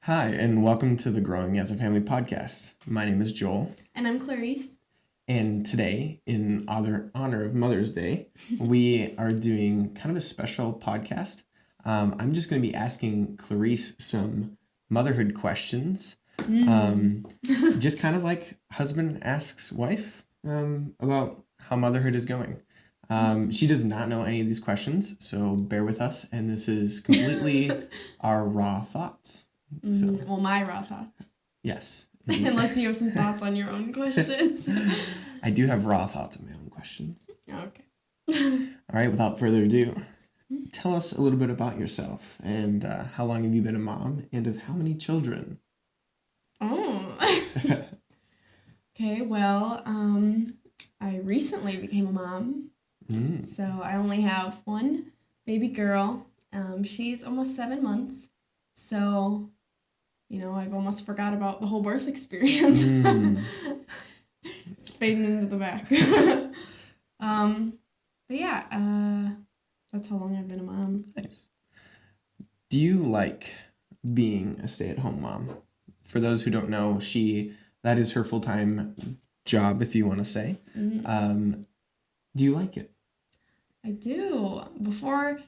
Hi, and welcome to the Growing as a Family podcast. My name is Joel. And I'm Clarice. And today, in honor of Mother's Day, we are doing kind of a special podcast. I'm just going to be asking Clarice some motherhood questions. Just kind of like husband asks wife about how motherhood is going. She does not know any of these questions, so bear with us. And this is completely our raw thoughts. Well, my raw thoughts. Yes. Unless you have some thoughts on your own questions. I do have raw thoughts on my own questions. Okay. All right, without further ado, tell us a little bit about yourself and how long have you been a mom and of how many children? Oh. Okay, well, I recently became a mom. So I only have one baby girl. She's almost 7 months. So, I've almost forgot about the whole birth experience. It's fading into the back. But yeah, that's how long I've been a mom. Nice. Do you like being a stay-at-home mom? For those who don't know, that is her full-time job, if you want to say. Do you like it? I do. Before,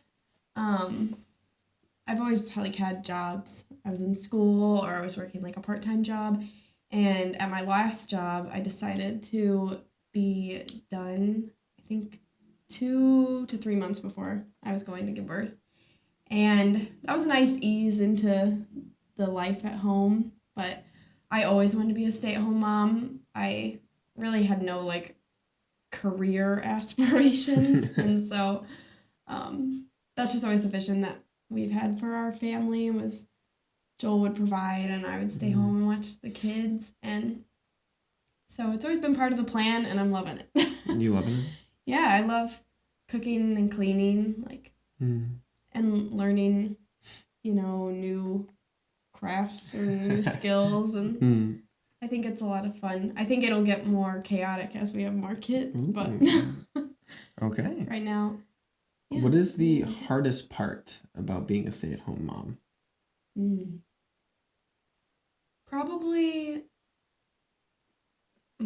I've always had jobs. I was in school or I was working a part-time job. And at my last job, I decided to be done, I think, 2 to 3 months before I was going to give birth. And that was a nice ease into the life at home. But I always wanted to be a stay-at-home mom. I really had no, career aspirations. And so that's just always the vision that we've had for our family was Joel would provide and I would stay home and watch the kids. And so it's always been part of the plan and I'm loving it. You loving it? Yeah, I love cooking and cleaning, and learning, new crafts or new skills. And I think it's a lot of fun. I think it'll get more chaotic as we have more kids, but okay. Right now. Yeah. What is the hardest part about being a stay-at-home mom? Probably, I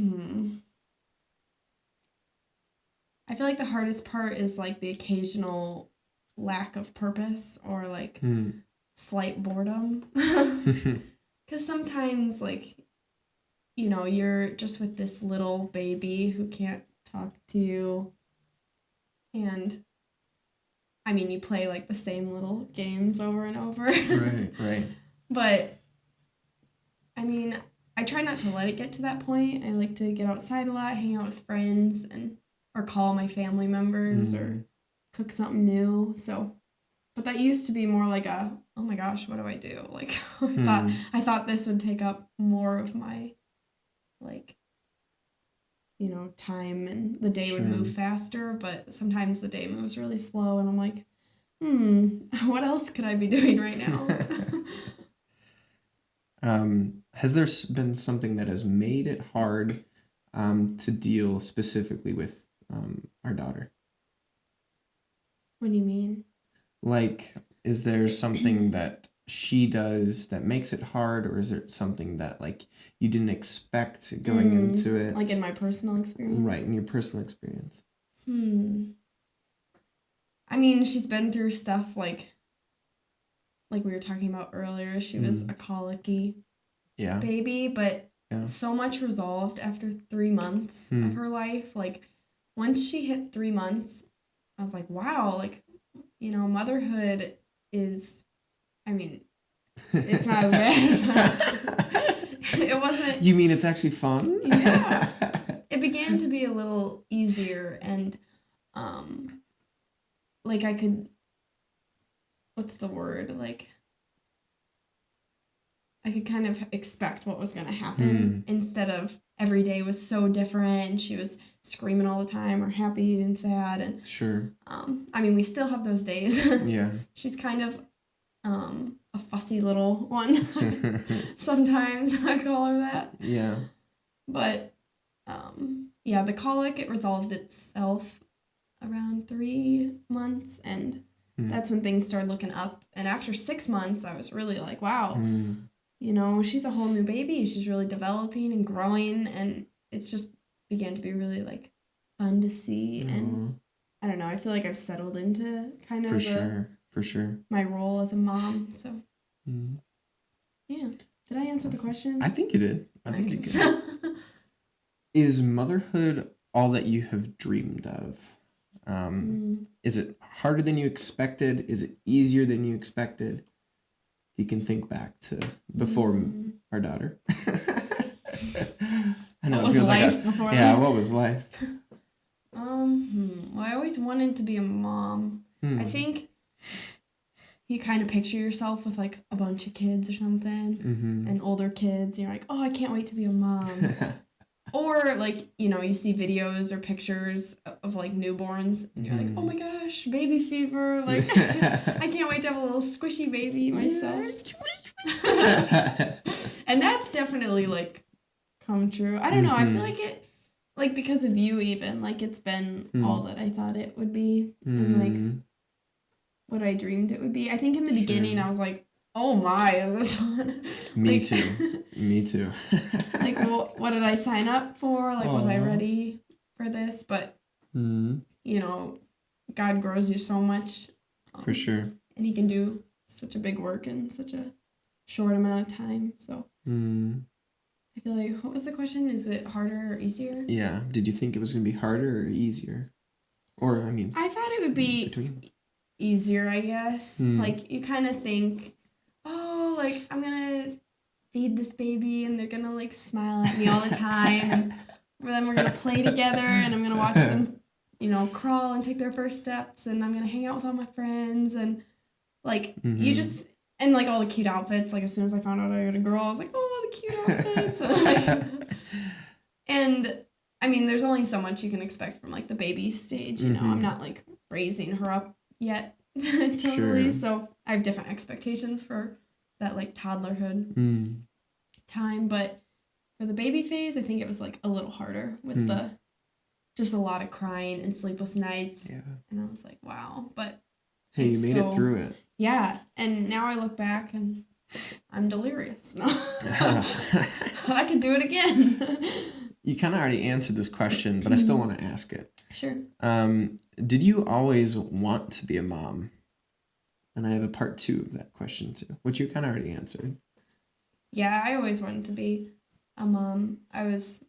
feel like the hardest part is the occasional lack of purpose or slight boredom. Because sometimes you're just with this little baby who can't talk to you. And I mean, you play the same little games over and over. Right. But I mean, I try not to let it get to that point. I like to get outside a lot, hang out with friends, or call my family members or cook something new. So, but that used to be more oh my gosh, what do I do? I thought this would take up more of my time and the day would move faster, but sometimes the day moves really slow and I'm like, what else could I be doing right now? Has there been something that has made it hard to deal specifically with our daughter? What do you mean? Is there something that she does that makes it hard, or is it something that you didn't expect going into it? In my personal experience? Right, in your personal experience. I mean, she's been through stuff like we were talking about earlier. She was a colicky baby, but so much resolved after 3 months of her life. Once she hit 3 months, I was like, wow, motherhood is, I mean, it's not as bad as that. It wasn't. You mean it's actually fun? Yeah. It began to be a little easier and, I could, what's the word? I could kind of expect what was going to happen instead of every day was so different and she was screaming all the time or happy and sad. And sure. I mean, we still have those days. Yeah. She's kind of a fussy little one. Sometimes I call her that. Yeah. But the colic, it resolved itself around 3 months and that's when things started looking up. And after 6 months, I was really like, wow, she's a whole new baby. She's really developing and growing, and it's just began to be really like fun to see. And Oh, I don't know, I feel like I've settled into kind for of sure. For sure. my role as a mom. So Mm, yeah, did I answer the awesome. question? I think you did. I think you did. Okay. Is motherhood all that you have dreamed of? Mm, Is it harder than you expected? Is it easier than you expected? You can think back to before mm. our daughter. I What know it was feels like life before yeah, that? what was life? Well, I always wanted to be a mom. I Hmm. think you kind of picture yourself with like a bunch of kids or something Mm-hmm. and older kids. You're like, oh, I can't wait to be a mom. Or like, you see videos or pictures of like newborns and you're like, oh Mm-hmm. my gosh, baby fever. Like, I can't wait to have a little squishy baby myself. And that's definitely like come true. I don't know. I feel Mm-hmm. like like because of you, even, like it's been all Mm. that I thought it would be and like Mm. what I dreamed it would be. I think in the beginning Sure. I was like, oh my, is this one? Me like, too. Me too. like, well, what did I sign up for? Like, was I Aw. ready for this? But, Mm. you know, God grows you so much, For um, sure. and He can do such a big work in such a short amount of time. So Mm. I feel like, what was the question? Is it harder or easier? Yeah. Did you think it was gonna be harder or easier? Or I mean, I thought it would be between. easier, I guess. Mm. Like, you kind of think, oh, like, I'm gonna feed this baby and they're gonna like smile at me all the time and then we're gonna play together and I'm gonna watch them, crawl and take their first steps and I'm gonna hang out with all my friends and like you Mm-hmm. just and like all the cute outfits. Like as soon as I found out I had a girl, I was like, oh, the cute outfits. And I mean, there's only so much you can expect from like the baby stage. I'm Mm-hmm. not like raising her up yet totally. Sure. So I have different expectations for that like toddlerhood Mm. time. But for the baby phase, I think it was like a little harder with Mm. the just a lot of crying and sleepless nights. Yeah. And I was like, wow. But Hey, you it's made it so, through it. yeah. And now I look back and I'm delirious. No, I could do it again. You kind of already answered this question, but I still want to ask it. Sure. Did you always want to be a mom? And I have a part two of that question too, which you kind of already answered. Yeah, I always wanted to be a mom. I was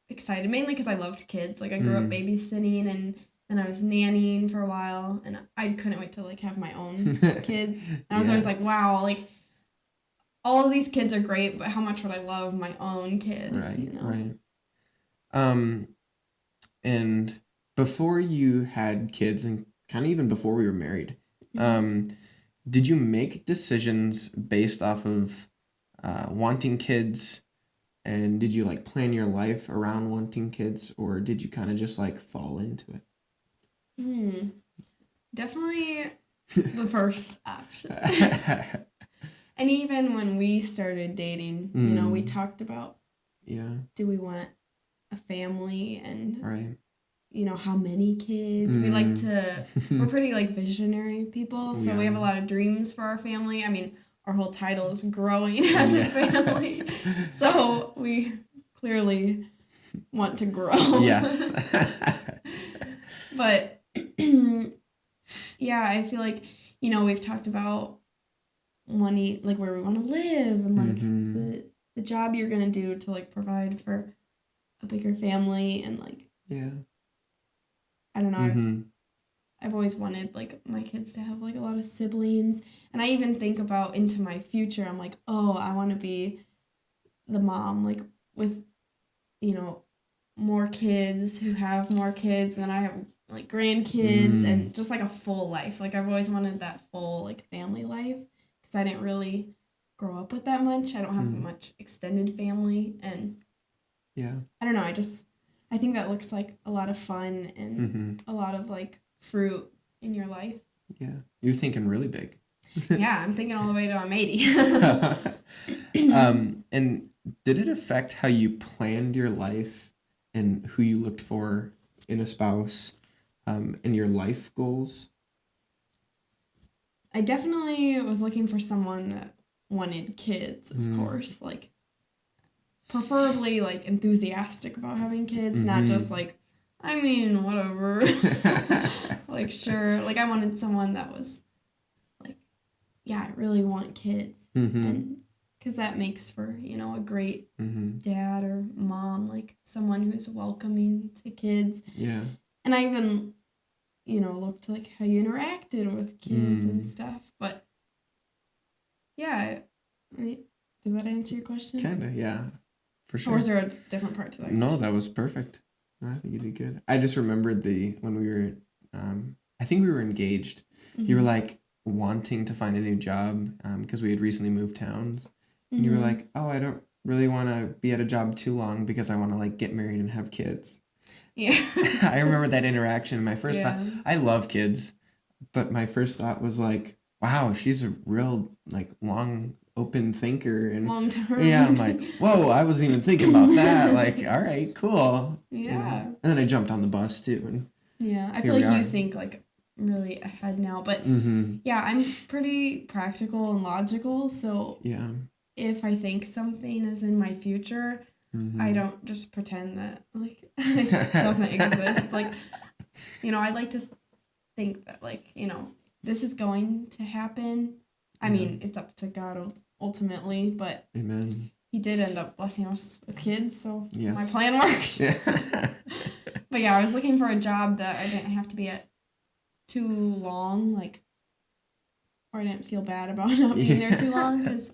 excited mainly because I loved kids. Like I grew up Mm. babysitting and then I was nannying for a while and I couldn't wait to like have my own kids. And I was Yeah. always like, wow, like all of these kids are great, but how much would I love my own kid? Right. Right. Um, and before you had kids, and kind of even before we were married, Mm-hmm. did you make decisions based off of wanting kids? And did you like plan your life around wanting kids, or did you kind of just like fall into Hmm. Definitely the first option. it? And even when we started dating, we Mm, talked about yeah, do we want a family and right. how many kids. We're Mm. pretty like visionary people, We so we have a are. lot of dreams for our family. I mean, our whole title is growing as a Yeah. family. So we clearly want to grow. Yes. But yeah, I feel like, we've talked about money, like where we want to live and like Mm-hmm. the job you're going to do to like provide for a bigger family and like Yeah. I don't know, Mm-hmm. I've always wanted like my kids to have like a lot of siblings and I even think about into my future. I'm like, "Oh, I want to be the mom like with, you know, more kids who have more kids and then I have like grandkids Mm. and just like a full life. Like I've always wanted that full like family life because I didn't really grow up with that much. I don't have Mm. much extended family and Yeah. I don't know, I think that looks like a lot of fun and Mm-hmm. a lot of like fruit in your life. Yeah. You're thinking really big. Yeah, I'm thinking all the way to I'm 80. And did it affect how you planned your life and who you looked for in a spouse, and your life goals? I definitely was looking for someone that wanted kids, of course. Like, preferably, like, enthusiastic about having kids, not just, like, I mean, whatever. Like, sure. Like, I wanted someone that was, like, yeah, I really want kids. And because that makes for, you know, a great dad or mom, like, someone who's welcoming to kids. Yeah. And I even, you know, looked, like, how you interacted with kids and stuff. But, yeah, I mean, did that answer your question? Kind of, yeah. For sure. Or was there a different part to that? No, that was perfect. I think you did good. I just remembered when we were, I think we were engaged. You were like wanting to find a new job because we had recently moved towns. And you were like, oh, I don't really want to be at a job too long because I want to like get married and have kids. Yeah. I remember that interaction. My first thought, I love kids, but my first thought was like, wow, she's a real like long open thinker and long term. Yeah, I'm like, whoa, I wasn't even thinking about that. Like, all right, cool. Yeah. You know? And then I jumped on the bus too. And yeah, I feel like you think like really ahead now, but yeah, I'm pretty practical and logical. So yeah, if I think something is in my future, I don't just pretend that like it doesn't exist. Like, you know, I like to think that like, you know, this is going to happen. I mean, it's up to God ultimately, but Amen. He did end up blessing us with kids, so Yes. my plan worked. Yeah. But yeah, I was looking for a job that I didn't have to be at too long, like, or I didn't feel bad about not being there too long, because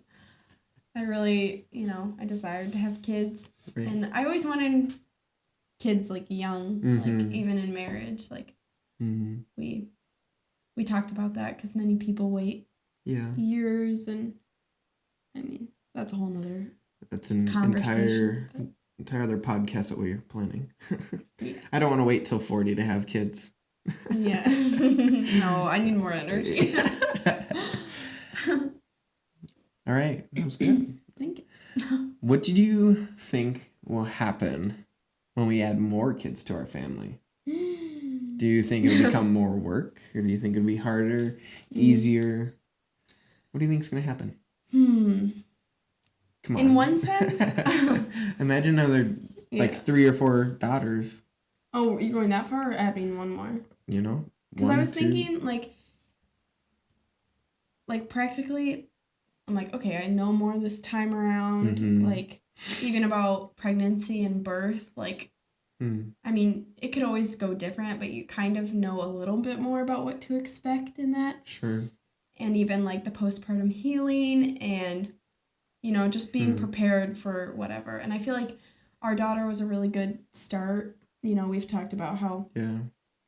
I really, you know, I desired to have kids. Right. And I always wanted kids, like, young, like, even in marriage. Like, we talked about that, because many people wait years, and, I mean, that's a whole nother That's an entire other podcast that we're planning. I don't want to wait till 40 to have kids. Yeah. No, I need more energy. All right. That was good. Thank you. What did you think will happen when we add more kids to our family? Do you think it'll become more work? Or do you think it'll be harder, easier? What do you think's going to happen? Come on. In one sense? Imagine another, like, 3 or 4 daughters. Oh, you're going that far or adding one more? You know? Because I was thinking, like, practically, I'm like, okay, I know more this time around. Like, even about pregnancy and birth, like, I mean, it could always go different, but you kind of know a little bit more about what to expect in that. Sure. And even, like, the postpartum healing and, you know, just being prepared for whatever. And I feel like our daughter was a really good start. You know, we've talked about how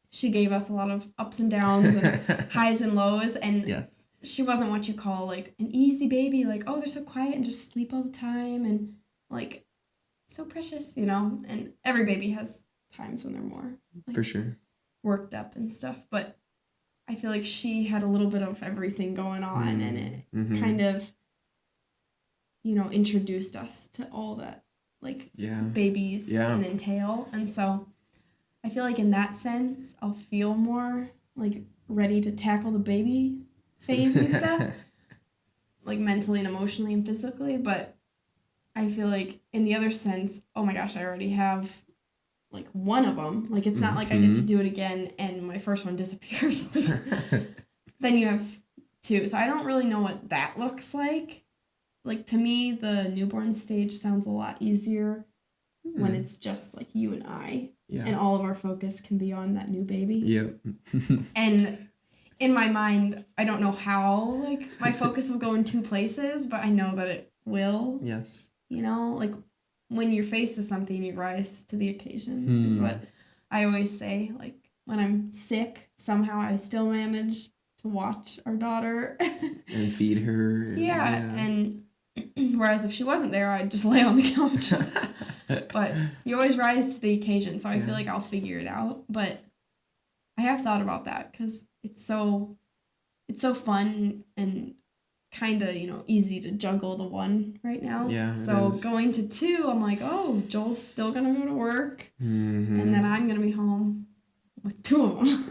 she gave us a lot of ups and downs and highs and lows. And she wasn't what you call, like, an easy baby. Like, oh, they're so quiet and just sleep all the time. And, like, so precious, you know? And every baby has times when they're more, like, for sure, worked up and stuff. But I feel like she had a little bit of everything going on. And it kind of, you know, introduced us to all that, like, babies can entail. And so I feel like in that sense, I'll feel more, like, ready to tackle the baby phase and stuff, like, mentally and emotionally and physically. But I feel like in the other sense, oh my gosh, I already have, like, one of them. Like, it's not like I get to do it again and my first one disappears. Then you have 2. So I don't really know what that looks like. Like, to me, the newborn stage sounds a lot easier when it's just, like, you and I. Yeah. And all of our focus can be on that new baby. Yep. And in my mind, I don't know how, like, my focus will go in 2 places, but I know that it will. Yes. You know, like, when you're faced with something, you rise to the occasion, is what I always say. Like, when I'm sick, somehow I still manage to watch our daughter. And feed her. And whereas if she wasn't there, I'd just lay on the couch. But you always rise to the occasion, so I feel like I'll figure it out. But I have thought about that because it's so fun and kind of, you know, easy to juggle the one right now. Yeah. So going to 2, I'm like, oh, Joel's still gonna go to work, and then I'm gonna be home with 2 of them.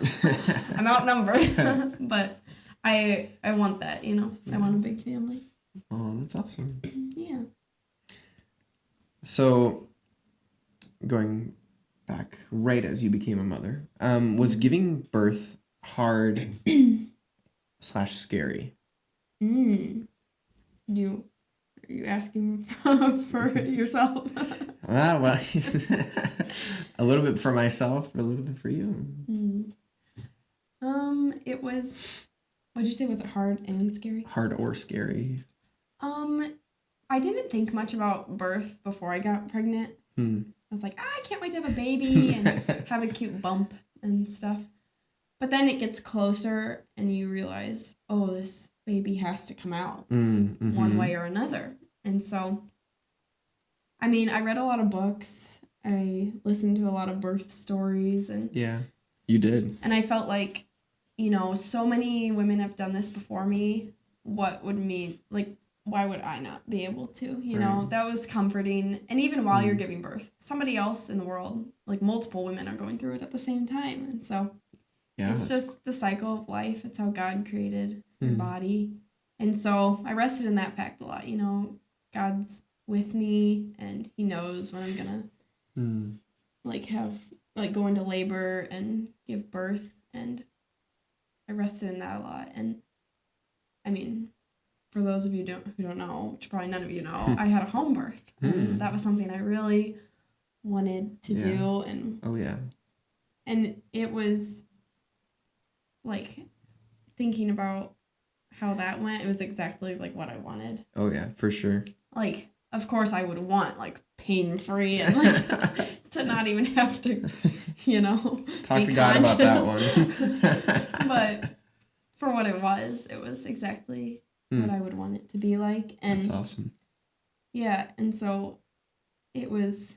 I'm outnumbered, but I want that, you know. I want a big family. Oh, that's awesome. Yeah. So, going back right as you became a mother, was giving birth hard / scary? Mm. You Are you asking for yourself? Well, a little bit for myself, a little bit for you. Mm. It was. What'd you say? Was it hard and scary? Hard or scary? Um, I didn't think much about birth before I got pregnant. Hmm. I was like, I can't wait to have a baby and have a cute bump and stuff. But then it gets closer and you realize, oh, this baby has to come out one way or another. And so, I mean, I read a lot of books. I listened to a lot of birth stories and Yeah, you did. and I felt like, so many women have done this before me. What would me like why would I not be able to? Right. That was comforting. And even while you're giving birth, somebody else in the world, like multiple women are going through it at the same time. And so Yeah. it's just the cycle of life. It's how God created your body. And so I rested in that fact a lot. God's with me and he knows when I'm gonna go into labor and give birth, and I rested in that a lot. And I mean, for those of you who don't know, which probably none of you know, I had a home birth. And that was something I really wanted to do. And oh yeah. And it was like thinking about how that went, it was exactly like what I wanted. Oh yeah, for sure. Like, of course I would want like pain-free and like to not even have to, talk to God about that one. But for what it was exactly what I would want it to be like. And that's awesome. Yeah, and so it was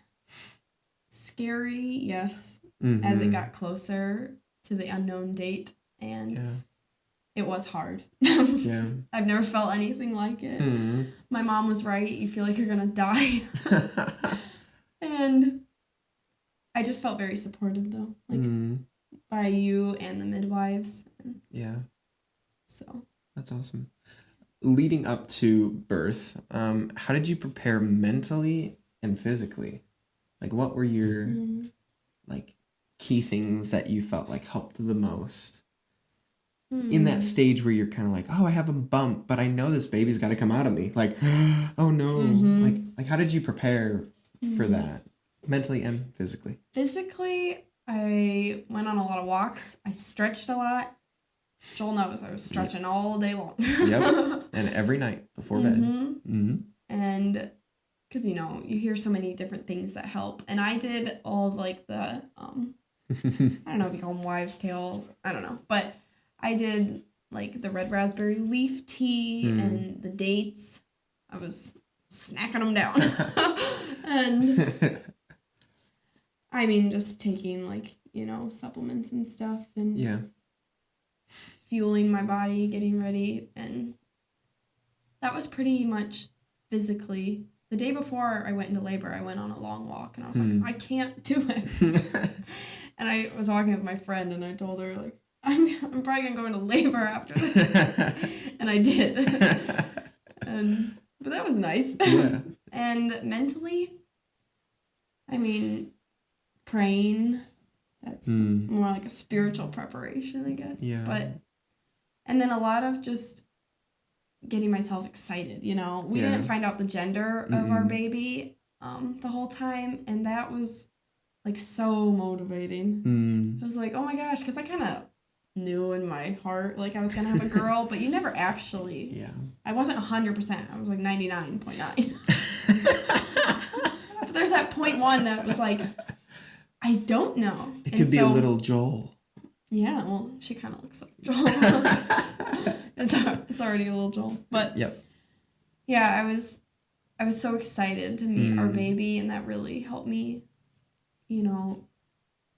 scary, yes, as it got closer to the unknown date, and it was hard. Yeah. I've never felt anything like it. My mom was right. You feel like you're going to die. And I just felt very supported, though, by you and the midwives. Yeah. So. That's awesome. Leading up to birth, how did you prepare mentally and physically? Like, what were your, key things that you felt like helped the most? In that stage where you're kind of like, oh, I have a bump, but I know this baby's got to come out of me. Like, oh no. Like how did you prepare for that mentally and physically? Physically, I went on a lot of walks. I stretched a lot. Joel knows I was stretching all day long. Yep. And every night before bed. And because, you hear so many different things that help. And I did all of the, I don't know if you call them wives' tales. I don't know. But I did the red raspberry leaf tea and the dates. I was snacking them down. And I mean, just taking supplements and stuff and fueling my body, getting ready. And that was pretty much physically. The day before I went into labor, I went on a long walk and I was like, I can't do it. And I was walking with my friend and I told her I'm probably gonna go into labor after this. And I did. But that was nice. Yeah. And mentally, I mean, praying, that's more like a spiritual preparation, I guess. Yeah. And then a lot of just getting myself excited, We didn't find out the gender of our baby the whole time, and that was so motivating. I was like, oh my gosh, because I kind of knew in my heart I was gonna have a girl, but you never actually. Yeah. I wasn't 100%. I was 99.9. But there's that 0.1 that was I don't know. It could be a little Joel. Yeah, well, she kind of looks like Joel. It's already a little Joel, but yeah, I was so excited to meet our baby, and that really helped me,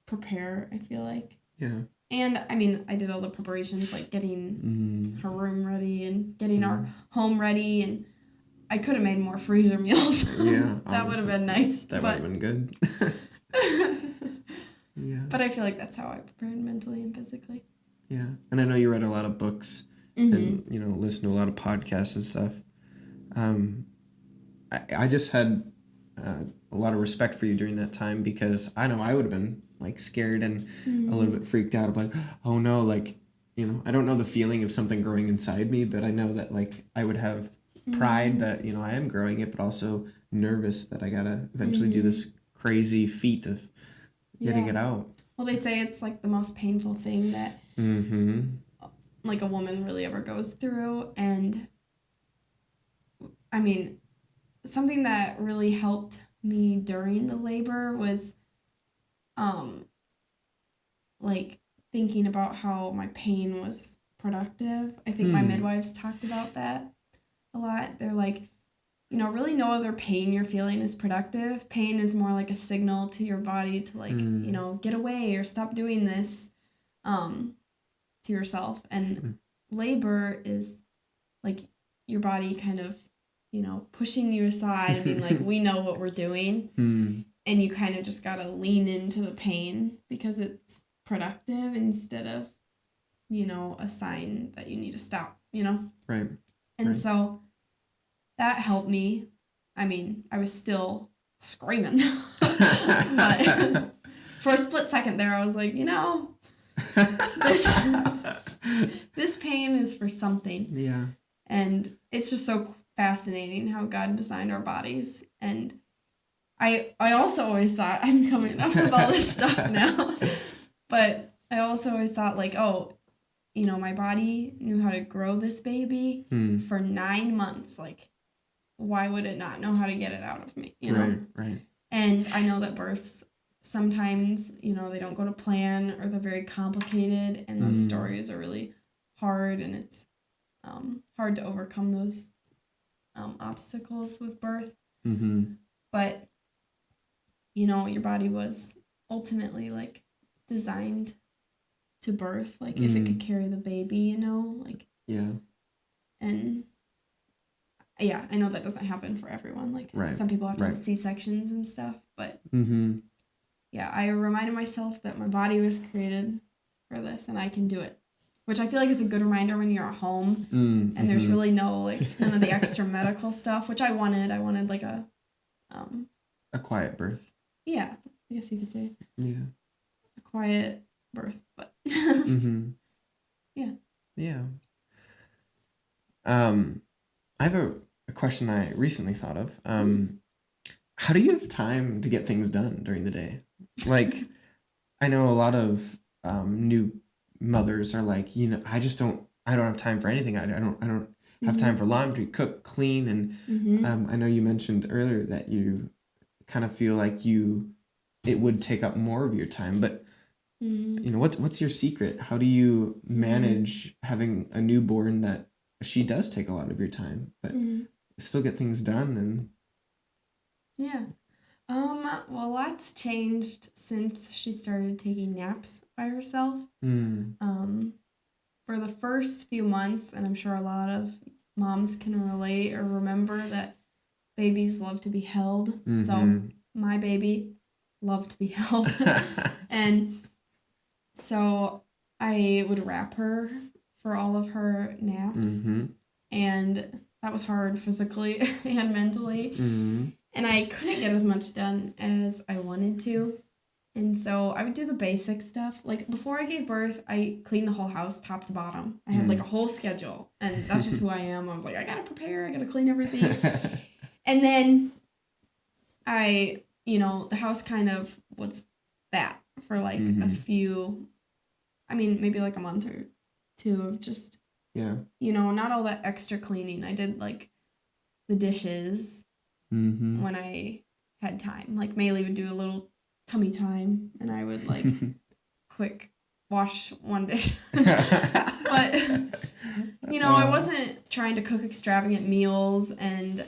prepare. I feel like. Yeah. And I mean, I did all the preparations, getting her room ready and getting our home ready, and I could have made more freezer meals. Yeah, that would have been nice. That would have been good. Yeah. But I feel like that's how I prepared mentally and physically. Yeah, and I know you read a lot of books and listen to a lot of podcasts and stuff. I just had a lot of respect for you during that time because I know I would have been like scared and a little bit freaked out of like, oh no, like, I don't know the feeling of something growing inside me, but I know that like I would have pride that, I am growing it, but also nervous that I gotta eventually do this crazy feat of getting Yeah. it out. Well, they say it's like the most painful thing that like a woman really ever goes through. And I mean, something that really helped me during the labor was um like thinking about how my pain was productive. I think my midwives talked about that a lot. They're like, really no other pain you're feeling is productive. Pain is more like a signal to your body to like, get away or stop doing this to yourself. And labor is like your body kind of, pushing you aside and being like, we know what we're doing. And you kind of just got to lean into the pain because it's productive instead of, a sign that you need to stop. Right. And so that helped me. I mean, I was still screaming. But for a split second there, I was like, this, this pain is for something. Yeah. And it's just so fascinating how God designed our bodies. And I also always thought, I'm coming up with all this stuff now, but I also always thought like, oh, my body knew how to grow this baby for 9 months. Like, why would it not know how to get it out of me, Right. And I know that births sometimes, they don't go to plan or they're very complicated and those stories are really hard and it's hard to overcome those obstacles with birth. But, your body was ultimately like designed to birth, like if it could carry the baby, like. Yeah. And yeah, I know that doesn't happen for everyone. Like some people have to have C-sections and stuff, but yeah, I reminded myself that my body was created for this and I can do it, which I feel like is a good reminder when you're at home and there's really none of the extra medical stuff, which I wanted. I wanted like a quiet birth. Yeah, I guess you could say. Yeah. A quiet birth, but yeah. Yeah. I have a question I recently thought of. How do you have time to get things done during the day? Like, I know a lot of new mothers are like, I don't have time for anything. I don't have time for laundry, cook, clean, and I know you mentioned earlier that you kind of feel like it would take up more of your time, but what's your secret? How do you manage having a newborn that she does take a lot of your time, but still get things done? And yeah. Well, a lot's changed since she started taking naps by herself. For the first few months, and I'm sure a lot of moms can relate or remember that babies love to be held. So my baby loved to be held. And so I would wrap her for all of her naps. And that was hard physically and mentally. And I couldn't get as much done as I wanted to. And so I would do the basic stuff. Like before I gave birth, I cleaned the whole house top to bottom. I had like a whole schedule. And that's just who I am. I was like, I gotta prepare, I gotta clean everything. And then the house kind of was that for like a few, maybe like a month or two of just, not all that extra cleaning. I did like the dishes when I had time. Like Maylee would do a little tummy time and I would like quick wash one dish. But, I wasn't trying to cook extravagant meals and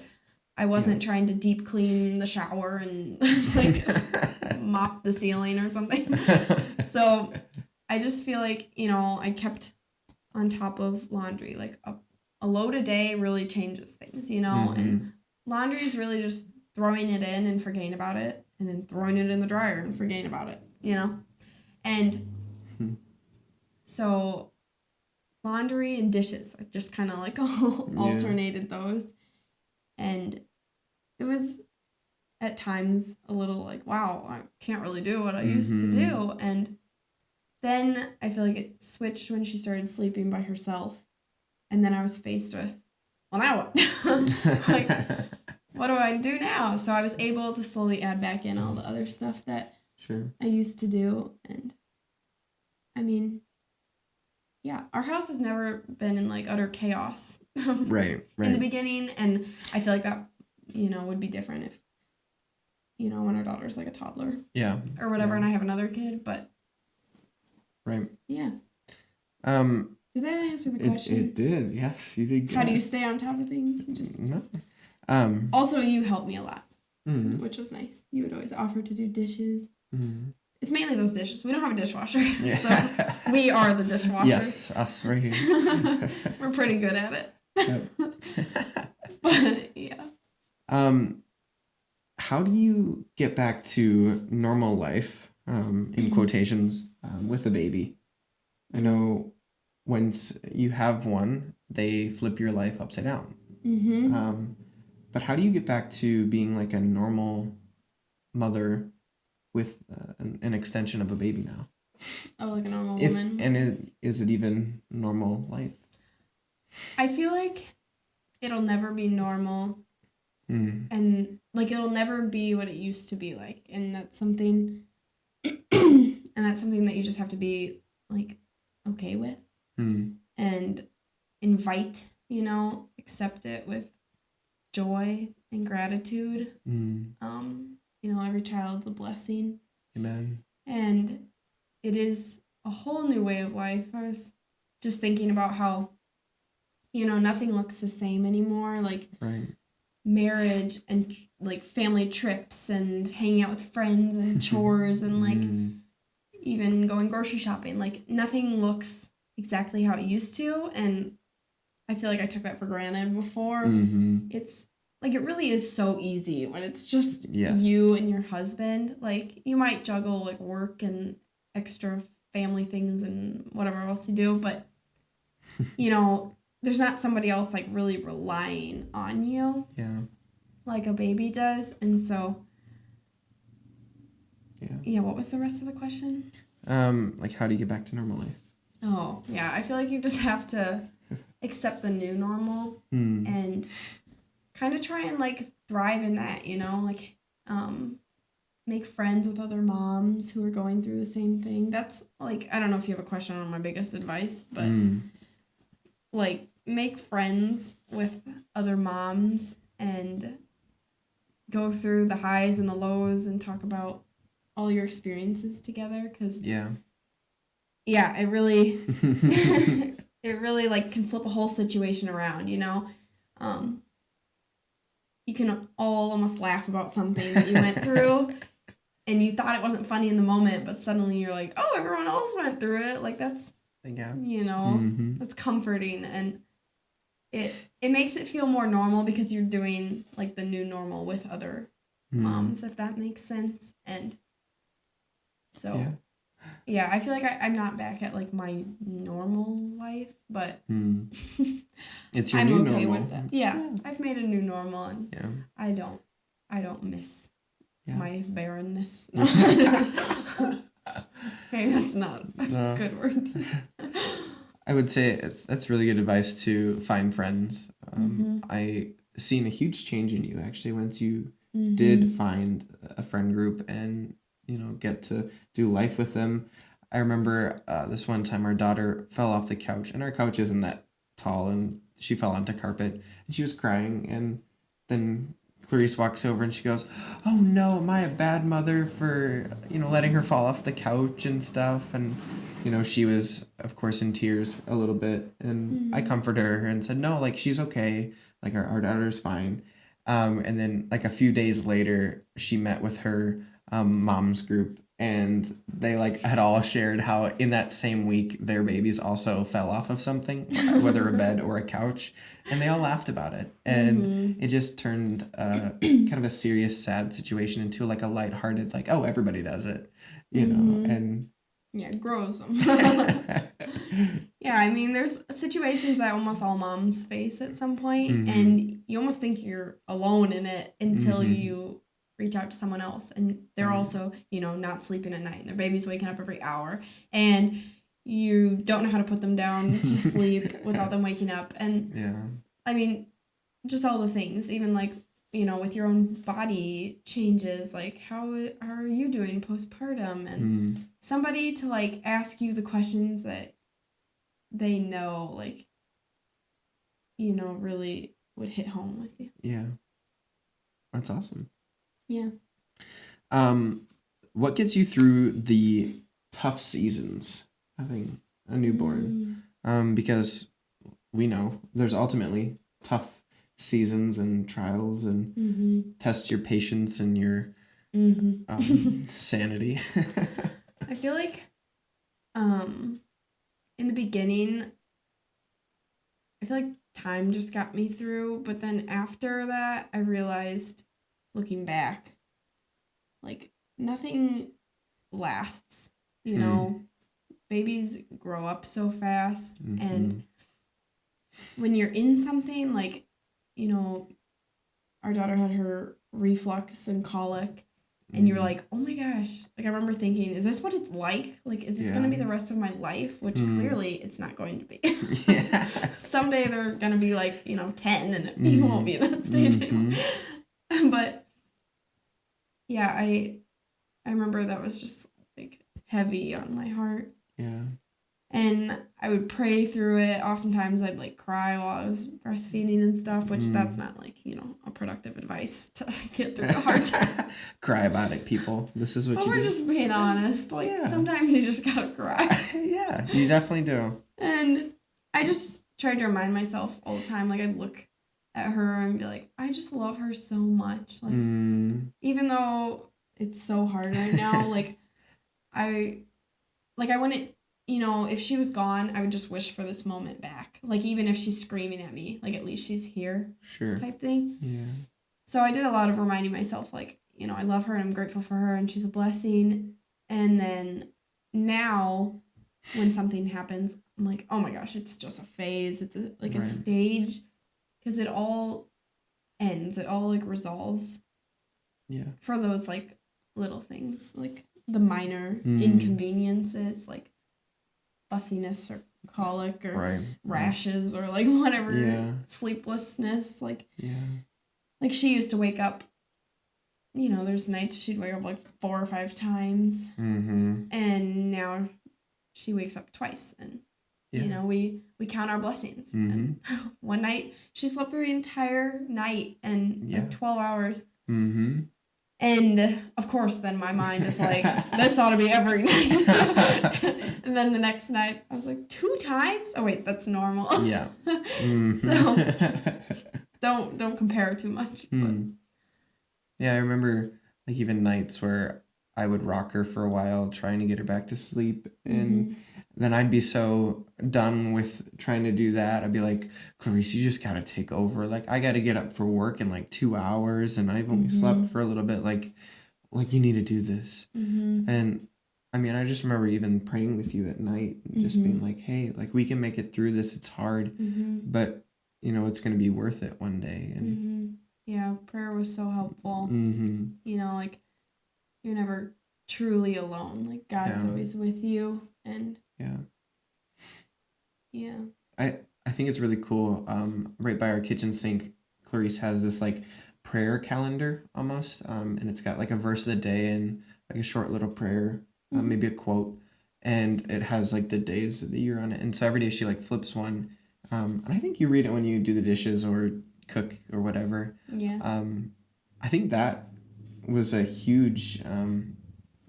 I wasn't trying to deep clean the shower and like mop the ceiling or something. So I just feel like, I kept on top of laundry. Like a load a day really changes things, and laundry is really just throwing it in and forgetting about it and then throwing it in the dryer and forgetting about it, And so laundry and dishes, I just kind of like alternated those. And it was at times a little like, wow, I can't really do what I used to do. And then I feel like it switched when she started sleeping by herself. And then I was faced with, well, now what? Like, what do I do now? So I was able to slowly add back in all the other stuff that I used to do. And I mean, yeah, our house has never been in like utter chaos Right. in the beginning. And I feel like that, would be different if, when our daughter's like a toddler. Yeah. Or whatever, and I have another kid, but. Right. Yeah. Did that answer the question? It did. Yes, you did good. How do you stay on top of things? No. Also, you helped me a lot, which was nice. You would always offer to do dishes. It's mainly those dishes. We don't have a dishwasher, so we are the dishwasher. Yes, us right here. We're pretty good at it. Yep. But yeah. How do you get back to normal life, in quotations, with a baby? I know once you have one, they flip your life upside down. But how do you get back to being like a normal mother with an extension of a baby now? Oh, like a normal woman. And is it even normal life? I feel like it'll never be normal. And like it'll never be what it used to be like. And that's something that you just have to be like okay with. And invite, accept it with joy and gratitude. Every child's a blessing. Amen. And it is a whole new way of life. I was just thinking about how, nothing looks the same anymore. Like marriage and like family trips and hanging out with friends and chores and like even going grocery shopping. Like nothing looks exactly how it used to. And I feel like I took that for granted before. It's like, it really is so easy when it's just you and your husband. Like, you might juggle, like, work and extra family things and whatever else you do, but, there's not somebody else, like, really relying on you. Yeah. Like a baby does. And so, yeah, what was the rest of the question? Like, how do you get back to normal life? Oh, yeah, I feel like you just have to accept the new normal and kind of try and like thrive in that, like make friends with other moms who are going through the same thing. That's like, I don't know if you have a question on my biggest advice, but like make friends with other moms and go through the highs and the lows and talk about all your experiences together, because it really it really like can flip a whole situation around. You can all almost laugh about something that you went through and you thought it wasn't funny in the moment, but suddenly you're like, oh, everyone else went through it. Like that's, that's comforting. And it makes it feel more normal because you're doing like the new normal with other moms, if that makes sense. And so, I feel like I'm not back at like my normal life, but it's your I'm new okay normal. with that. Yeah, I've made a new normal, and I don't miss my barrenness. No. Okay, that's not a good word. I would say that's really good advice to find friends. I seen a huge change in you actually once you did find a friend group and get to do life with them. I remember this one time our daughter fell off the couch, and our couch isn't that tall, and she fell onto carpet, and she was crying, and then Clarice walks over and she goes, "Oh no, am I a bad mother for letting her fall off the couch and stuff?" And she was of course in tears a little bit, and I comforted her and said, "No, like she's okay, like our daughter's fine." And then like a few days later, she met with her mom's group, and they like had all shared how in that same week their babies also fell off of something, whether a bed or a couch, and they all laughed about it, and it just turned kind of a serious sad situation into like a lighthearted, like, oh, everybody does it, and it grows them. Yeah, I mean, there's situations that almost all moms face at some point, Mm-hmm. and you almost think you're alone in it until Mm-hmm. you reach out to someone else, and they're Right. also, not sleeping at night, and their baby's waking up every hour, and you don't know how to put them down to sleep without them waking up, and Yeah. I mean, just all the things, even like, with your own body changes, like how are you doing postpartum, and Mm. somebody to like ask you the questions that they know, like, really would hit home with you. Yeah. That's awesome. Yeah. Um, what gets you through the tough seasons having a newborn? Mm. Because we know there's ultimately tough seasons and trials and Mm-hmm. test your patience and your Mm-hmm. sanity. I feel like um in the beginning, I feel like time just got me through, but then after that I realized, looking back, like nothing lasts. You Hmm. know, babies grow up so fast, Mm-hmm. and when you're in something like, you know, our daughter had her reflux and colic, and you were Mm. like, oh my gosh. Like, I remember thinking, is this what it's like? Like, is this going to Yeah. be the rest of my life? Which Mm. clearly it's not going to be. Yeah. Someday they're going to be like, 10, and you won't Mm. be in that stage anymore. Mm-hmm. But yeah, I remember that was just like heavy on my heart. Yeah. And I would pray through it. Oftentimes I'd like cry while I was breastfeeding and stuff, which that's Mm. not like, a productive advice to get through a hard time. Cry about it, people. This is what But you we're do. just being honest. Like, Yeah. sometimes you just gotta cry. Yeah, you definitely do. And I just tried to remind myself all the time. Like, I'd look at her and be like, I just love her so much. Like, Mm. even though it's so hard right now, like, I I wouldn't, if she was gone, I would just wish for this moment back. Like, even if she's screaming at me, like, at least she's here, Sure. type thing. Yeah. So I did a lot of reminding myself, like, I love her and I'm grateful for her and she's a blessing. And then now, when something happens, I'm like, oh my gosh, it's just a phase. It's like a Right. stage, because it all ends. It all like resolves Yeah. for those like little things, like the minor Mm. inconveniences, like fussiness or colic or Right. rashes or like whatever, Yeah. sleeplessness. Yeah. Like she used to wake up, there's nights she'd wake up like 4 or 5 times, Mm-hmm. and now she wakes up twice, and Yeah. we count our blessings. Mm-hmm. And one night she slept through the entire night and Yeah. like 12 hours. Mm-hmm. And of course, then my mind is like, this ought to be every night. And then the next night, I was like, 2 times? Oh wait, that's normal. Yeah. Mm-hmm. So don't compare too much. But Yeah, I remember like even nights where I would rock her for a while trying to get her back to sleep, and then I'd be so done with trying to do that. I'd be like, Clarice, you just gotta take over. Like I gotta get up for work in like 2 hours and I've only slept for a little bit. Like you need to do this. And I mean, I just remember even praying with you at night and just being like, hey, like we can make it through this. It's hard, but it's gonna be worth it one day. And yeah, prayer was so helpful. mm-hmm. Like you're never truly alone. Like God's Yeah. always with you, and Yeah. yeah. I think it's really cool. Right by our kitchen sink, Clarice has this like prayer calendar almost, and it's got like a verse of the day and like a short little prayer, maybe a quote, and it has like the days of the year on it. And so every day she like flips one, and I think you read it when you do the dishes or cook or whatever. Yeah. I think that was a huge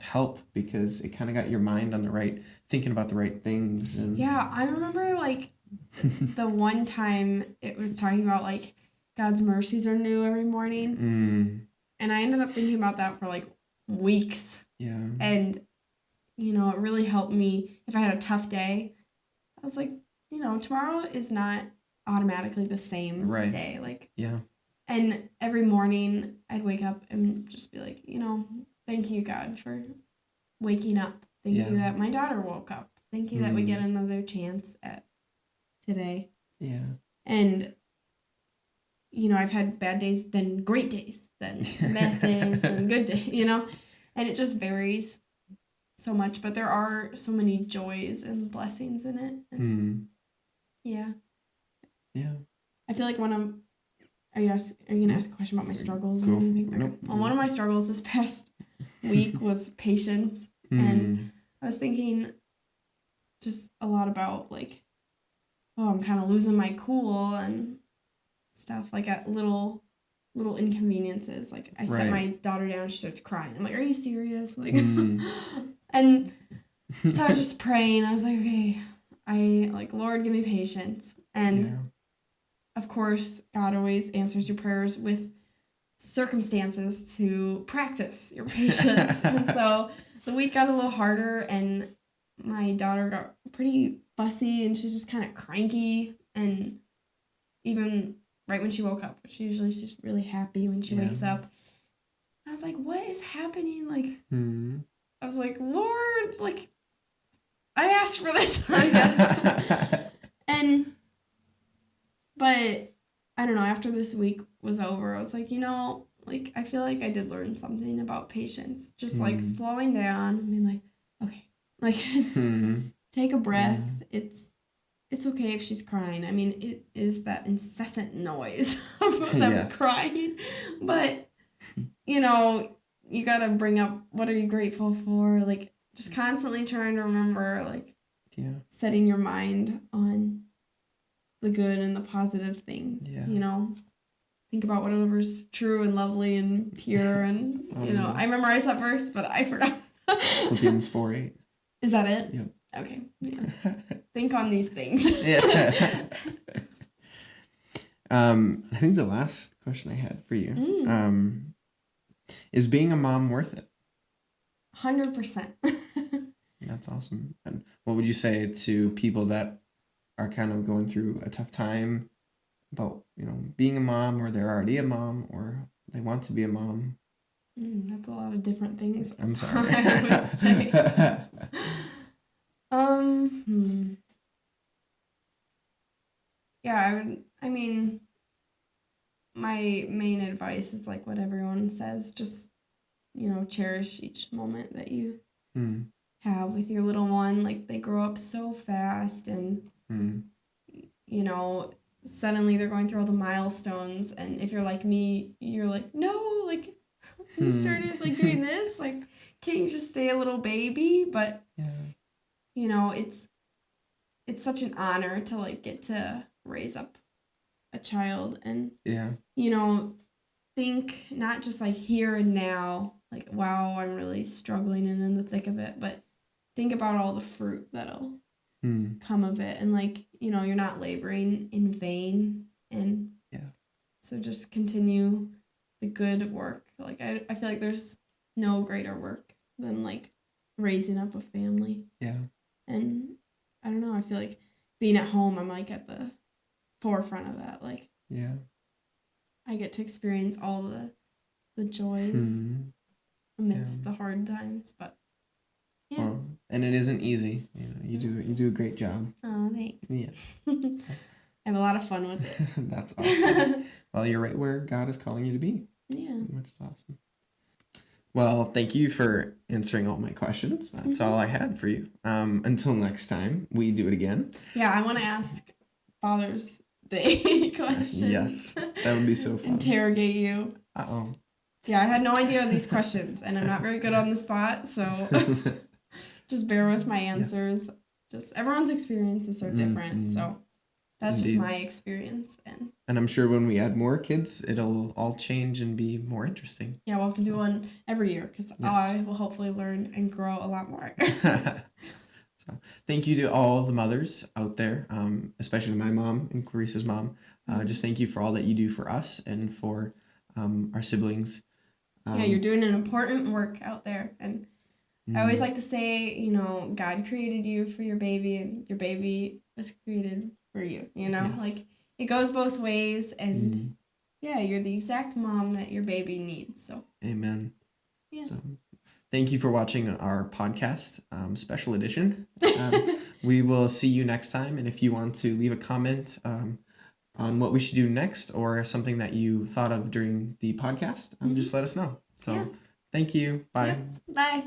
help because it kind of got your mind on the right, thinking about the right things. And Yeah, I remember like the one time it was talking about like God's mercies are new every morning. And I ended up thinking about that for like weeks. Yeah. And, it really helped me if I had a tough day. I was like, tomorrow is not automatically the same Right. day. Like, yeah. And every morning I'd wake up and just be like, thank you, God, for waking up. Thank you that my daughter woke up. Thank you that we get another chance at today. Yeah. And, you know, I've had bad days, then great days, then bad days, and good days, you know? And it just varies so much. But there are so many joys and blessings in it. And yeah. Yeah. I feel like when I'm... Are you going to ask a question about my struggles or anything? Nope. Well, one of my struggles this past week was patience. And I was thinking just a lot about, like, oh, I'm kind of losing my cool and stuff, like at little inconveniences. Like, I set my daughter down, she starts crying. I'm like, are you serious? Like, and so I was just praying. I was like, okay, Lord, give me patience. And of course, God always answers your prayers with circumstances to practice your patience. And so the week got a little harder, and my daughter got pretty fussy, and she was just kind of cranky. And even right when she woke up, she's really happy when she wakes up. And I was like, what is happening? Like, I was like, Lord, like, I asked for this, I guess. But I don't know, after this week was over, I was like, you know, like, I feel like I did learn something about patience. Just, like, slowing down and being like, okay. Like, take a breath. It's okay if she's crying. I mean, it is that incessant noise of them crying. But, you know, you gotta bring up, what are you grateful for? Like, just constantly trying to remember, like, setting your mind on the good and the positive things, you know? Think about whatever's true and lovely and pure and, you know, I memorized that verse, but I forgot. Philippians 4:8. Is that it? Yep. Okay. Yeah. Think on these things. I think the last question I had for you, is being a mom worth it? 100%. That's awesome. And what would you say to people that are kind of going through a tough time about, you know, being a mom, or they're already a mom, or they want to be a mom? That's a lot of different things. I'm sorry. I would say. Yeah, I mean, my main advice is like what everyone says. Just, you know, cherish each moment that you have with your little one. Like, they grow up so fast, and, you know, suddenly they're going through all the milestones. And if you're like me, you're like, no, like, you started, like, doing this. Like, can't you just stay a little baby? But, you know, it's such an honor to, like, get to raise up a child. And, you know, think not just, like, here and now, like, wow, I'm really struggling and in the thick of it, but think about all the fruit that'll come of it. And, like, you know, you're not laboring in vain. And so just continue the good work. Like, I feel like there's no greater work than, like, raising up a family. And I don't know, I feel like being at home, I'm, like, at the forefront of that. Like, I get to experience all the joys amidst the hard times. But well, and it isn't easy. You know, you do a great job. Oh, thanks. Yeah. I have a lot of fun with it. That's awesome. Well, you're right where God is calling you to be. Yeah. Which is awesome. Well, thank you for answering all my questions. That's all I had for you. Until next time, we do it again. Yeah, I want to ask Father's Day questions. Yes, that would be so fun. Interrogate you. Uh-oh. Yeah, I had no idea of these questions, and I'm not very good on the spot, so just bear with my answers. Just everyone's experiences are different, so that's just my experience. And I'm sure when we add more kids, it'll all change and be more interesting. Yeah, we'll have to do one every year, because I will hopefully learn and grow a lot more. So, thank you to all the mothers out there, especially my mom and Clarice's mom. Just thank you for all that you do for us and for our siblings. Yeah, you're doing an important work out there. And I always like to say, you know, God created you for your baby, and your baby was created for you, you know? Like, it goes both ways, and yeah, you're the exact mom that your baby needs. So amen. Yeah. So thank you for watching our podcast, special edition. we will see you next time. And if you want to leave a comment on what we should do next or something that you thought of during the podcast, just let us know. So thank you. Bye. Yep. Bye.